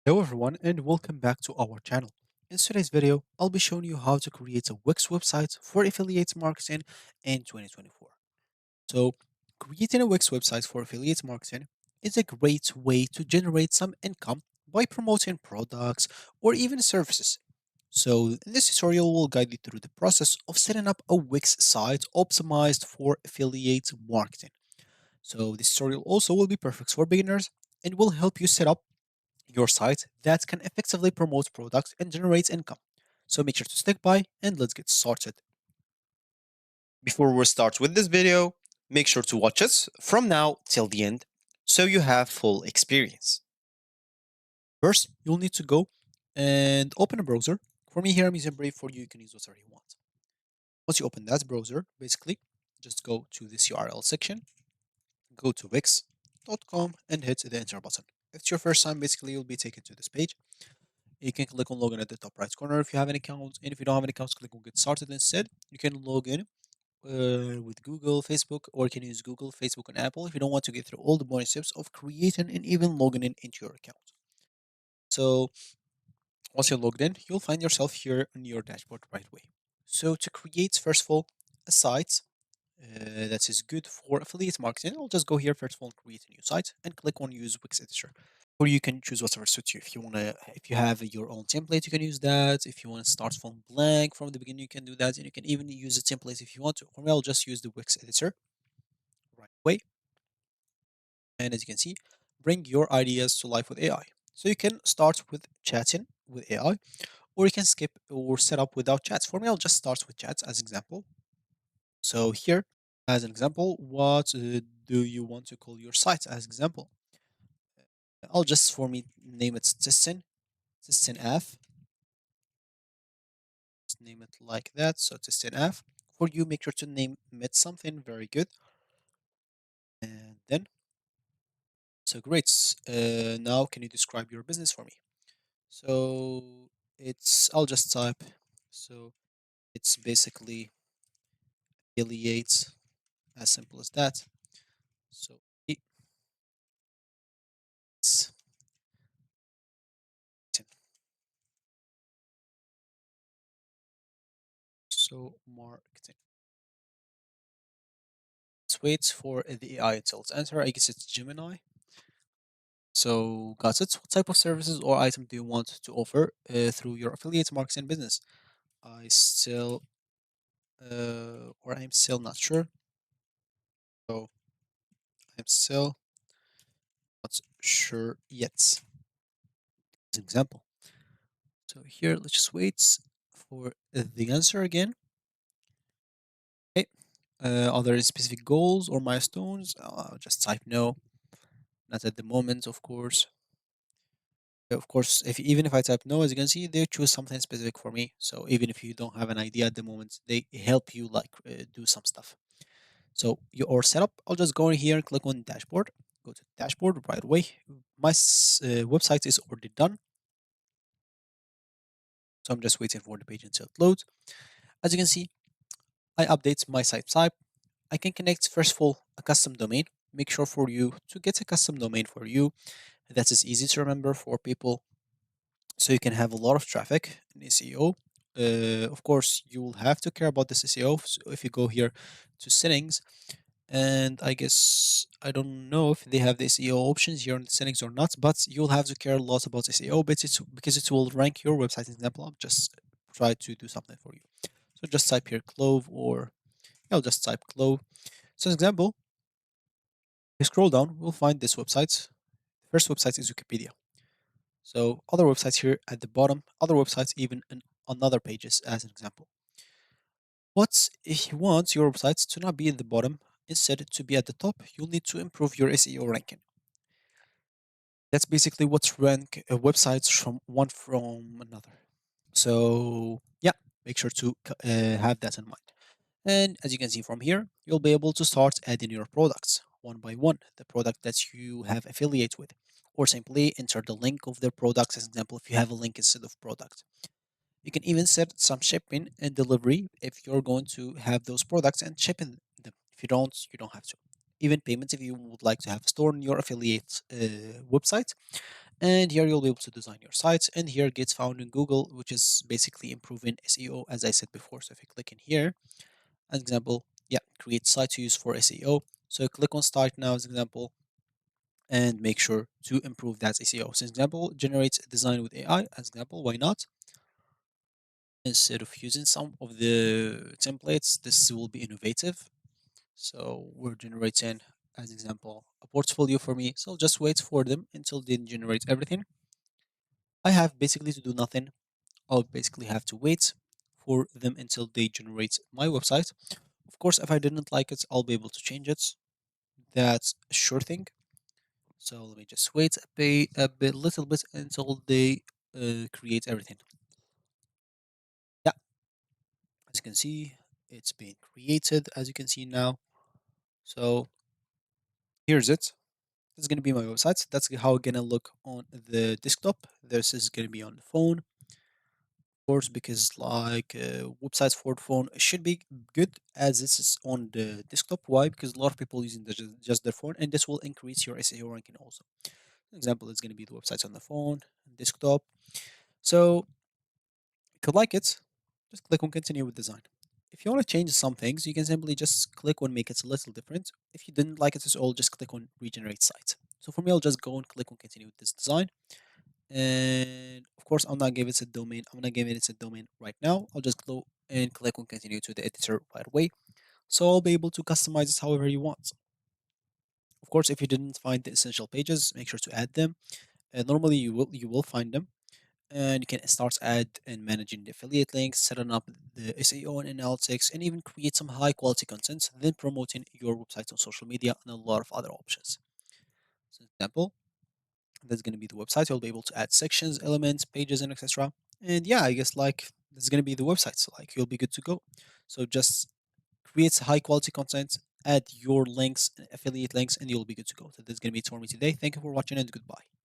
Hello everyone and welcome back to our channel. In today's video, I'll be showing you how to create a Wix website for affiliate marketing in 2024. So, creating a Wix website for affiliate marketing is a great way to generate some income by promoting products or even services. So, in this tutorial, we'll guide you through the process of setting up a Wix site optimized for affiliate marketing. So, this tutorial also will be perfect for beginners and will help you set up your site that can effectively promote products and generate income. So make sure to stick by and let's get started. Before we start with this video, make sure to watch us from now till the end so you have full experience. First, you'll need to go and open a browser. For me here, I'm using Brave. For you, you can use whatever you want. Once you open that browser, basically, just go to this URL section, go to wix.com and hit the enter button. If it's your first time, basically, you'll be taken to this page. You can click on login at the top right corner if you have an account, and if you don't have an account, click on get started instead. You can log in with Google, Facebook, or you can use Google, Facebook, and Apple if you don't want to get through all the bonus steps of creating and even logging in into your account. So once you're logged in, you'll find yourself here on your dashboard right away. So to create, first of all, a site that is good for affiliate marketing, I'll just go here first of all, create a new site, and click on use Wix Editor. Or you can choose whatever suits you. If you have your own template, you can use that. If you want to start from blank from the beginning, you can do that, and you can even use a template if you want to. For me, I'll just use the Wix editor right away. And as you can see, bring your ideas to life with AI. So you can start with chatting with AI, or you can skip or set up without chats. For me, I'll just start with chats as example. So here, as an example, what do you want to call your site as example? I'll just for me name it testing F. Let's name it like that. So testing F. For you, make sure to name it something very good. And then, so great. Now, can you describe your business for me? So I'll just type. So it's basically affiliate, as simple as that. So it's so marketing. Let's wait for the AI until it's answer. I guess it's Gemini. So got it. What type of services or item do you want to offer through your affiliate marketing business? I'm still not sure. So I'm still not sure yet. As an example. So here, let's just wait for the answer again. Okay. Are there specific goals or milestones? Just type no. Not at the moment, of course. Of course, even if I type no, as you can see, they choose something specific for me. So even if you don't have an idea at the moment, they help you like do some stuff. So your setup, I'll just go in here and click on dashboard. Go to dashboard right away. My website is already done. So I'm just waiting for the page until it loads. As you can see, I update my site type. I can connect first of all a custom domain. Make sure for you to get a custom domain for you that is easy to remember for people so you can have a lot of traffic in SEO. Of course, you will have to care about this SEO. So if you go here to settings, and I guess I don't know if they have the SEO options here in the settings or not, but you'll have to care a lot about SEO, but it's because it will rank your website. Example, I'll just try to do something for you. So just type here Clove, or I'll just type Clove. So, example, if you scroll down, we'll find this website. The first website is Wikipedia. So other websites here at the bottom, other websites even on other pages as an example. What if you want your websites to not be at the bottom, instead to be at the top, you'll need to improve your SEO ranking. That's basically what's rank websites from one from another. So yeah, make sure to have that in mind. And as you can see from here, you'll be able to start adding your products one by one, the product that you have affiliate with, or simply enter the link of their products as an example if you have a link instead of product. You can even set some shipping and delivery if you're going to have those products and shipping them. If you don't have to. Even payments if you would like to have a store on your affiliate website, And here you'll be able to design your sites. And here gets found in Google, which is basically improving SEO, as I said before. So if you click in here, as example, yeah, create site to use for SEO. So click on start now as example, and make sure to improve that SEO. So example, generate a design with AI as example, why not? Instead of using some of the templates, this will be innovative. So we're generating, as example, a portfolio for me. So just wait for them until they generate everything. I have basically to do nothing. I'll basically have to wait for them until they generate my website. Of course, if I didn't like it, I'll be able to change it. That's a sure thing. So let me just wait little bit until they create everything. Yeah, as you can see, it's been created. As you can see now. So here's it. This is gonna be my website. That's how it's gonna look on the desktop. This is gonna be on the phone, of course, because like websites for the phone should be good as this is on the desktop. Why? Because a lot of people using just their phone, and this will increase your SEO ranking also. Example is gonna be the websites on the phone, desktop. So if you like it, just click on continue with design. If you want to change some things, you can simply just click on make it a little different. If you didn't like it at all, just click on regenerate site. So for me, I'll just go and click on continue with this design. And of course, I'm not giving it a domain. I'm not giving it a domain right now. I'll just go and click on continue to the editor right away. So I'll be able to customize it however you want. Of course, if you didn't find the essential pages, make sure to add them. Normally, you will find them, and you can start add and managing the affiliate links, setting up the SEO and analytics, and even create some high quality content, then promoting your website on social media and a lot of other options. So example, that's going to be the website. You'll be able to add sections, elements, pages, and etc. And yeah, I guess like this is going to be the website. So like you'll be good to go. So just create high quality content, add your links, affiliate links, and you'll be good to go. So that's going to be it for me today. Thank you for watching and goodbye.